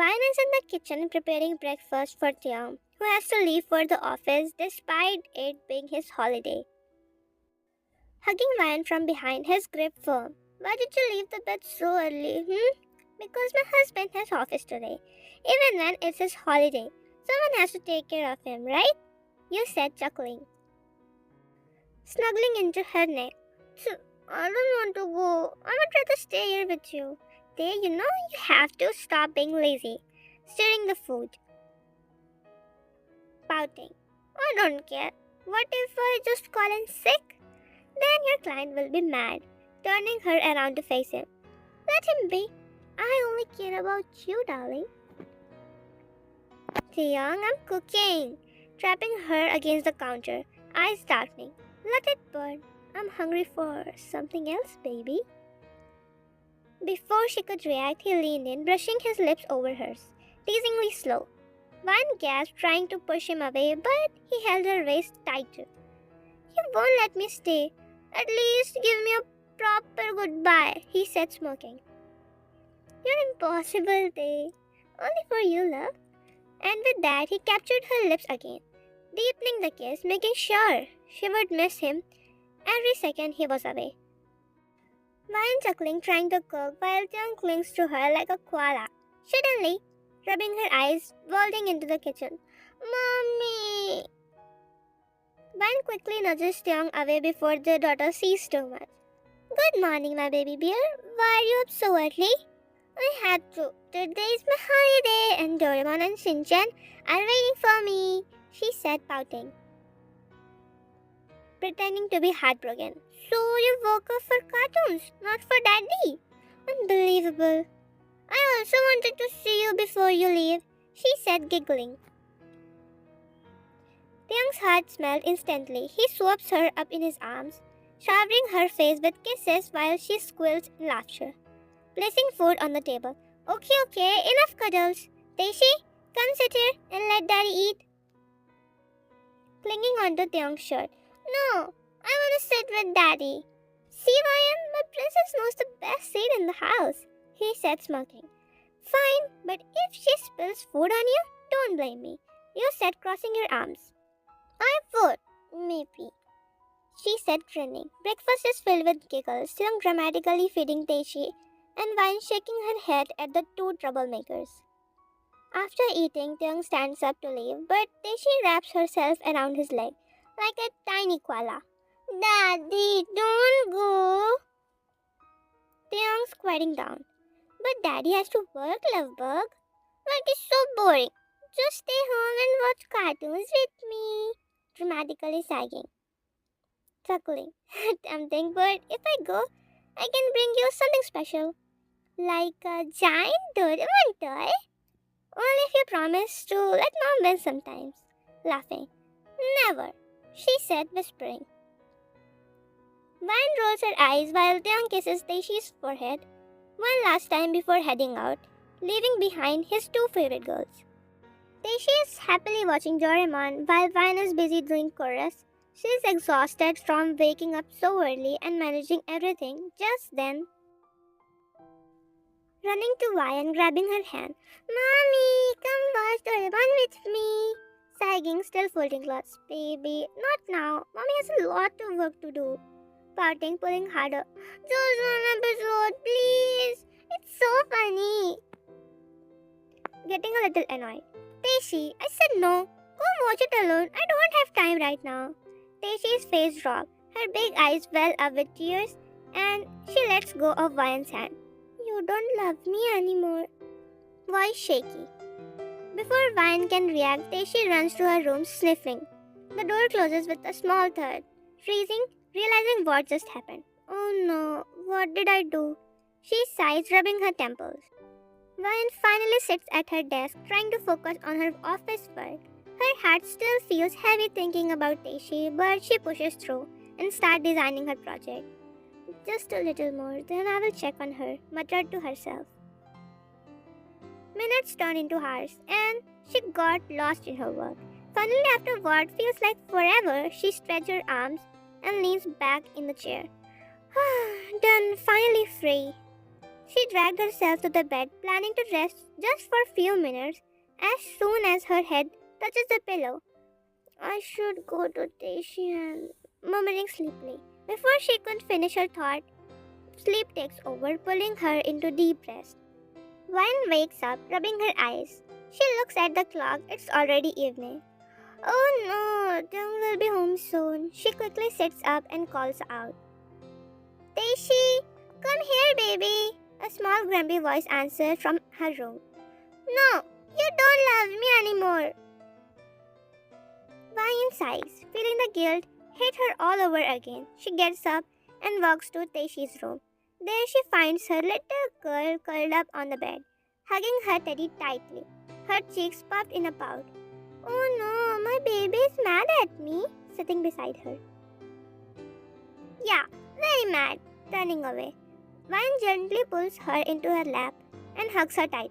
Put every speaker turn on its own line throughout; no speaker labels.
Vine is in the kitchen preparing breakfast for taehyung, who has to leave for the office despite it being his holiday. Hugging Vine from behind, his grip firm. Why did you leave the bed so early? Because my husband has office today. Even when it's his holiday, someone has to take care of him, right? You said, chuckling. Snuggling into her neck. I don't want to go. I would rather stay here with you. You have to stop being lazy. Stirring the food. Pouting. I don't care. What if I just call in sick? Then your client will be mad, turning her around to face him. Let him be. I only care about you, darling. Taehyung, I'm cooking. Trapping her against the counter, eyes darkening. Let it burn. I'm hungry for something else, baby. Before she could react, he leaned in, brushing his lips over hers, teasingly slow. Vine gasped, trying to push him away, but he held her waist tighter. You won't let me stay. At least give me a proper goodbye, he said, smirking. You're impossible, Tay. Only for you, love. And with that, he captured her lips again, deepening the kiss, making sure she would miss him every second he was away. Vine chuckling, trying to cook, while Taehyung clings to her like a koala. Suddenly, rubbing her eyes, vaulting into the kitchen. Mommy! Vine quickly nudges Taehyung away before the daughter sees too much. Good morning, my baby bear. Why are you up so early? I had to. Today is my holiday and Doraemon and Shinchan are waiting for me, she said, pouting, pretending to be heartbroken. So you woke up for cartoons, not for daddy. Unbelievable. I also wanted to see you before you leave, she said, giggling. Taehyung's heart smelled instantly. He swoops her up in his arms, showering her face with kisses while she squeals in laughter, placing food on the table. Okay, enough cuddles. Taeshi, come sit here and let daddy eat. Clinging onto Taehyung's shirt. No, I want to sit with daddy. See, Ryan, my princess knows the best seat in the house, he said, smirking. Fine, but if she spills food on you, don't blame me, you said, crossing your arms. I would, maybe, she said, grinning. Breakfast is filled with giggles, Taehyung dramatically feeding Taeshi, and Vine shaking her head at the two troublemakers. After eating, Taehyung stands up to leave, but Taeshi wraps herself around his leg like a tiny koala. Daddy, don't go. Taehyung squatting down. But daddy has to work, lovebug. Work is so boring. Just stay home and watch cartoons with me. Dramatically sagging. Chuckling. Tempting, but if I go, I can bring you something special. Like a giant Doraemon toy. Only if you promise to let mom win sometimes. Laughing. Never, she said, whispering. Vine rolls her eyes while Taehyung kisses Taeshi's forehead one last time before heading out, leaving behind his two favorite girls. Taeshi is happily watching Doraemon while Vine is busy doing chorus. She is exhausted from waking up so early and managing everything. Just then, running to Vine, grabbing her hand. Mommy, come watch Doraemon with me. Sagging, still folding clothes. Baby, not now. Mommy has a lot of work to do. Pouting, pulling harder. Just one episode, please. It's so funny. Getting a little annoyed. Taeshi, I said no. Go watch it alone. I don't have time right now. Taeshi's face dropped. Her big eyes well up with tears, and she lets go of Vine's hand. You don't love me anymore. Voice shaky. Before Vine can react, Taeshi runs to her room sniffling. The door closes with a small thud. Freezing, realizing what just happened. Oh no, what did I do? She sighs, rubbing her temples. Vine finally sits at her desk, trying to focus on her office work. Her heart still feels heavy thinking about Taeshi, but she pushes through and starts designing her project. Just a little more, then I will check on her, muttered to herself. Minutes turned into hours, and she got lost in her work. Finally, after what feels like forever, she stretches her arms and leans back in the chair. Done, finally free. She dragged herself to the bed, planning to rest just for a few minutes. As soon as her head touches the pillow, I should go to Taehyung, murmuring sleepily. Before she could finish her thought, sleep takes over, pulling her into deep rest. Vine wakes up, rubbing her eyes. She looks at the clock. It's already evening. Oh no, Taehyung will be home soon. She quickly sits up and calls out, Taeshi, come here, baby. A small grumpy voice answers from her room. No, you don't love me anymore. Vine sighs, feeling the guilt hit her all over again. She gets up and walks to Taeshi's room. There she finds her little girl curled up on the bed, hugging her teddy tightly, her cheeks puffed in a pout. Oh no, my baby is mad at me, sitting beside her. Yeah, very mad, turning away. Vine gently pulls her into her lap and hugs her tight.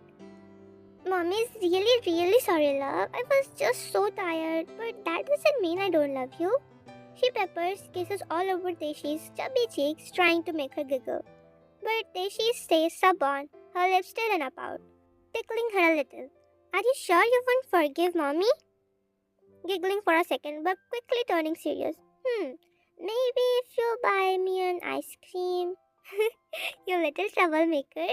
Mommy is really sorry, love. I was just so tired, but that doesn't mean I don't love you. She peppers kisses all over Taeshi's chubby cheeks, trying to make her giggle. But Taeshi stays stubborn, her lips still in a pout, tickling her a little. Are you sure you won't forgive Mommy? Giggling for a second, but quickly turning serious. Maybe if you buy me an ice cream. You little troublemaker.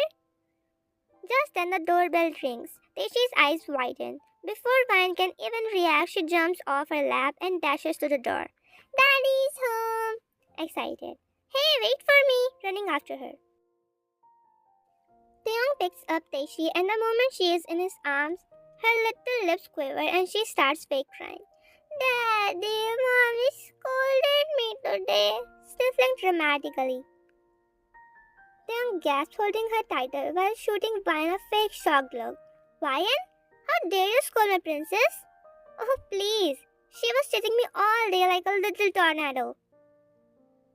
Just then the doorbell rings. Taeshi's eyes widen. Before Vine can even react, she jumps off her lap and dashes to the door. Daddy's home! Excited. Hey, wait for me! Running after her. Taehyung picks up Taeshi, and the moment she is in his arms, her little lips quiver and she starts fake crying. Daddy, Mommy scolded me today, sniffling dramatically. Taehyung gasps, holding her tighter while shooting Vine a fake shocked look. Vine? How dare you scold my princess? Oh, please. She was chasing me all day like a little tornado.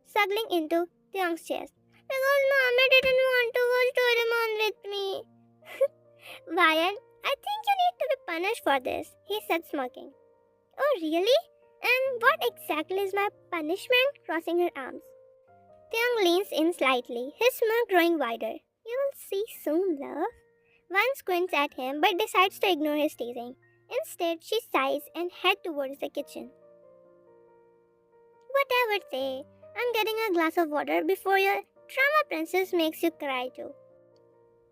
Snuggling into Taehyung's chest. Because Mommy didn't want to watch Doraemon with me. Vine, I think you need to be punished for this, he said, smirking. Oh, really? And what exactly is my punishment? Crossing her arms. Taehyung leans in slightly, his smirk growing wider. You will see soon, love. Vine squints at him but decides to ignore his teasing. Instead, she sighs and heads towards the kitchen. Whatever, Tae. I'm getting a glass of water before your drama princess makes you cry too.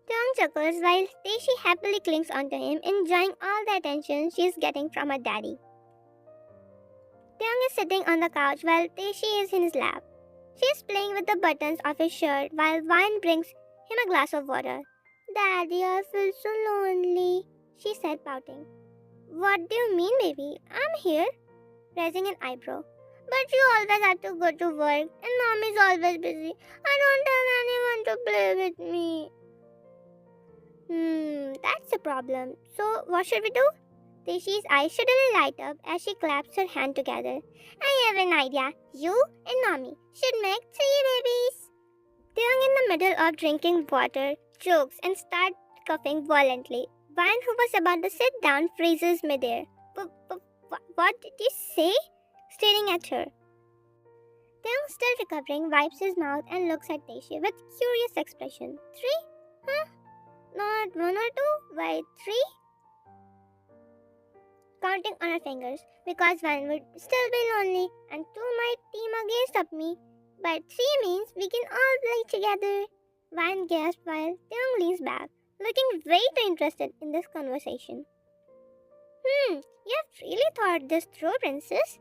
Taehyung chuckles while Taeshi happily clings onto him, enjoying all the attention she is getting from her daddy. Taehyung is sitting on the couch while Taeshi is in his lap. She is playing with the buttons of his shirt while Vine brings him a glass of water. Daddy, I feel so lonely, she said, pouting. What do you mean, baby? I'm here, raising an eyebrow. But you always have to go to work and Mommy's always busy. I don't have anyone to play with me. That's the problem. So, what should we do? Taeshi's eyes suddenly light up as she claps her hands together. I have an idea. You and Mommy should make 3 babies. Taehyung, in the middle of drinking water, chokes and starts coughing violently. Vine, who was about to sit down, freezes midair. What did you say? Staring at her. Taehyung, still recovering, wipes his mouth and looks at Taeshi with curious expression. 3? Huh? Not 1 or 2? Why 3? Counting on her fingers, because 1 would still be lonely and 2 might team against me. But 3 means we can all play together. Vine gasps while Taehyung leans back, looking way too interested in this conversation. You have really thought this through, princess?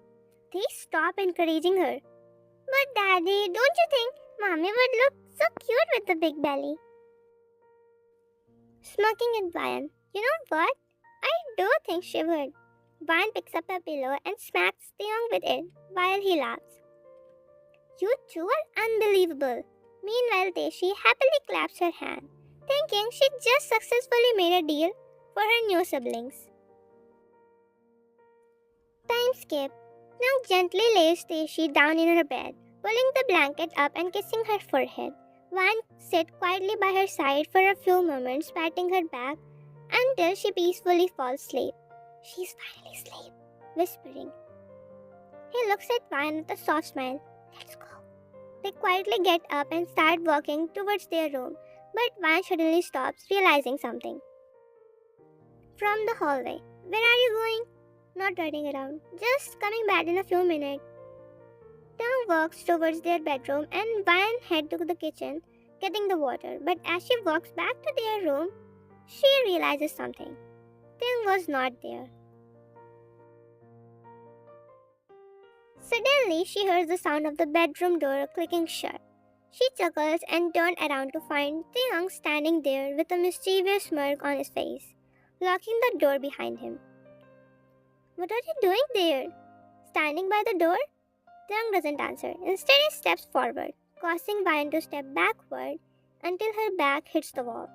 They stop encouraging her. But daddy, don't you think Mommy would look so cute with the big belly? Smirking at Vine. You know what? I do think she would. Vine picks up a pillow and smacks Taehyung with it while he laughs. You two are unbelievable. Meanwhile, Taeshi happily claps her hand, thinking she just successfully made a deal for her new siblings. Time skip. Taehyung gently lays Taeshi down in her bed, pulling the blanket up and kissing her forehead. Vine sits quietly by her side for a few moments, patting her back until she peacefully falls asleep. She's finally asleep, whispering. He looks at Vine with a soft smile. Let's go. They quietly get up and start walking towards their room. But Van suddenly stops, realizing something. From the hallway. Where are you going? Not turning around. Just coming back in a few minutes. Taehyung walks towards their bedroom and Van head to the kitchen, getting the water. But as she walks back to their room, she realizes something. Taehyung was not there. Suddenly, she hears the sound of the bedroom door clicking shut. She chuckles and turns around to find Taehyung standing there with a mischievous smirk on his face, locking the door behind him. What are you doing there? Standing by the door? Taehyung doesn't answer. Instead, he steps forward, causing Vine to step backward until her back hits the wall.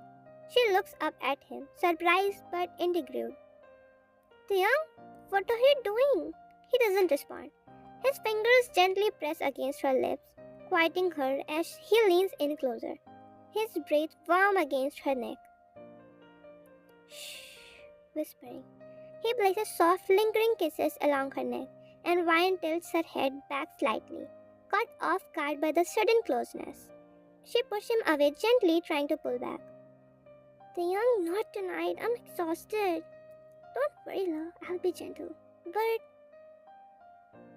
She looks up at him, surprised but intrigued. Taehyung, what are you doing? He doesn't respond. His fingers gently press against her lips, quieting her as he leans in closer, his breath warm against her neck. Shh, whispering. He places soft, lingering kisses along her neck, and Vine tilts her head back slightly, caught off guard by the sudden closeness. She pushes him away gently, trying to pull back. Taehyung, not tonight. I'm exhausted. Don't worry, love. I'll be gentle. But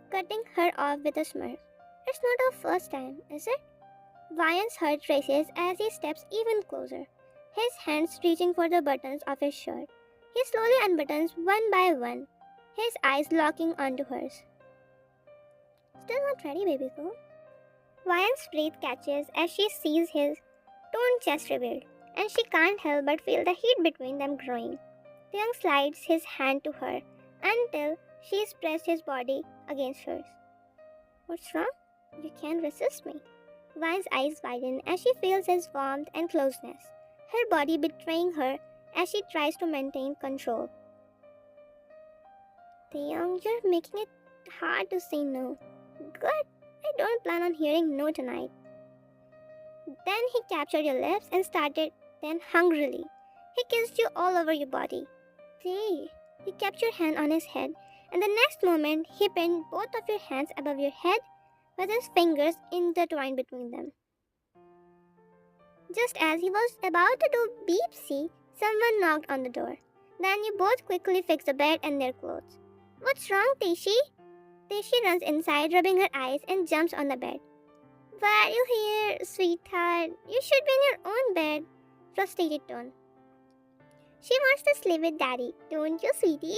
cutting her off with a smirk. It's not our first time, is it? Vian's heart races as he steps even closer, his hands reaching for the buttons of his shirt. He slowly unbuttons one by one, his eyes locking onto hers. Still not ready, baby girl. Vian's breath catches as she sees his toned chest revealed, and she can't help but feel the heat between them growing. Taehyung slides his hand to her until she's pressed his body against hers. What's wrong? You can't resist me. Vine's eyes widen as she feels his warmth and closeness, her body betraying her as she tries to maintain control. Taehyung, you're making it hard to say no. Good. I don't plan on hearing no tonight. Then he captured your lips and started, then hungrily. He kissed you all over your body. Tae, he kept your hand on his head, and the next moment he pinned both of your hands above your head with his fingers intertwined between them. Just as he was about to do beep-see, someone knocked on the door. Then you both quickly fix the bed and their clothes. What's wrong, Taishi? Taishi runs inside, rubbing her eyes, and jumps on the bed. Why are you here, sweetheart? You should be in your own bed. Frustrated tone. She wants to sleep with daddy, don't you, sweetie?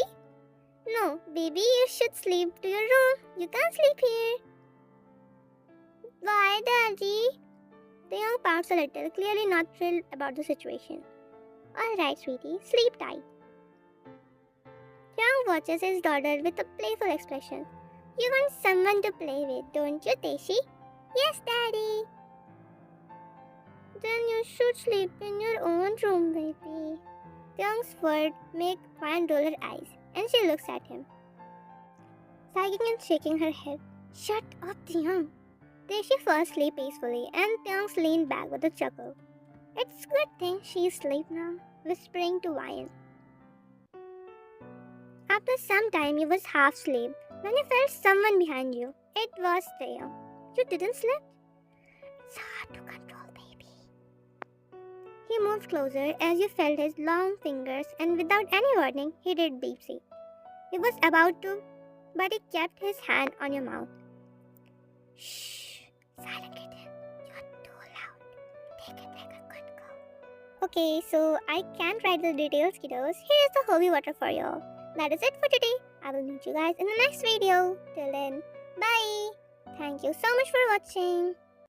No, baby, you should sleep to your room. You can't sleep here. Why, daddy? Taehyung pouts a little, clearly not thrilled about the situation. Alright, sweetie, sleep tight. Taehyung watches his daughter with a playful expression. You want someone to play with, don't you, Taishi? Yes, daddy. Then you should sleep in your own room, baby. Taehyung's words make Van roll her eyes, and she looks at him, sagging and shaking her head. Shut up, Taehyung. Taishi falls asleep peacefully, and Taehyung leaned back with a chuckle. It's good thing she's asleep now, whispering to Vian. After some time, he was half asleep when you felt someone behind you. It was Taehyung. You didn't sleep? It's hard to control, baby. He moved closer as you felt his long fingers, and without any warning, he did beep-see. He was about to, but he kept his hand on your mouth. Shh, silent kitten. You're too loud. Take it like a good girl. Okay, so I can't write the details, kiddos. Here is the holy water for y'all. That is it for today. I will meet you guys in the next video. Till then, bye. Thank you so much for watching.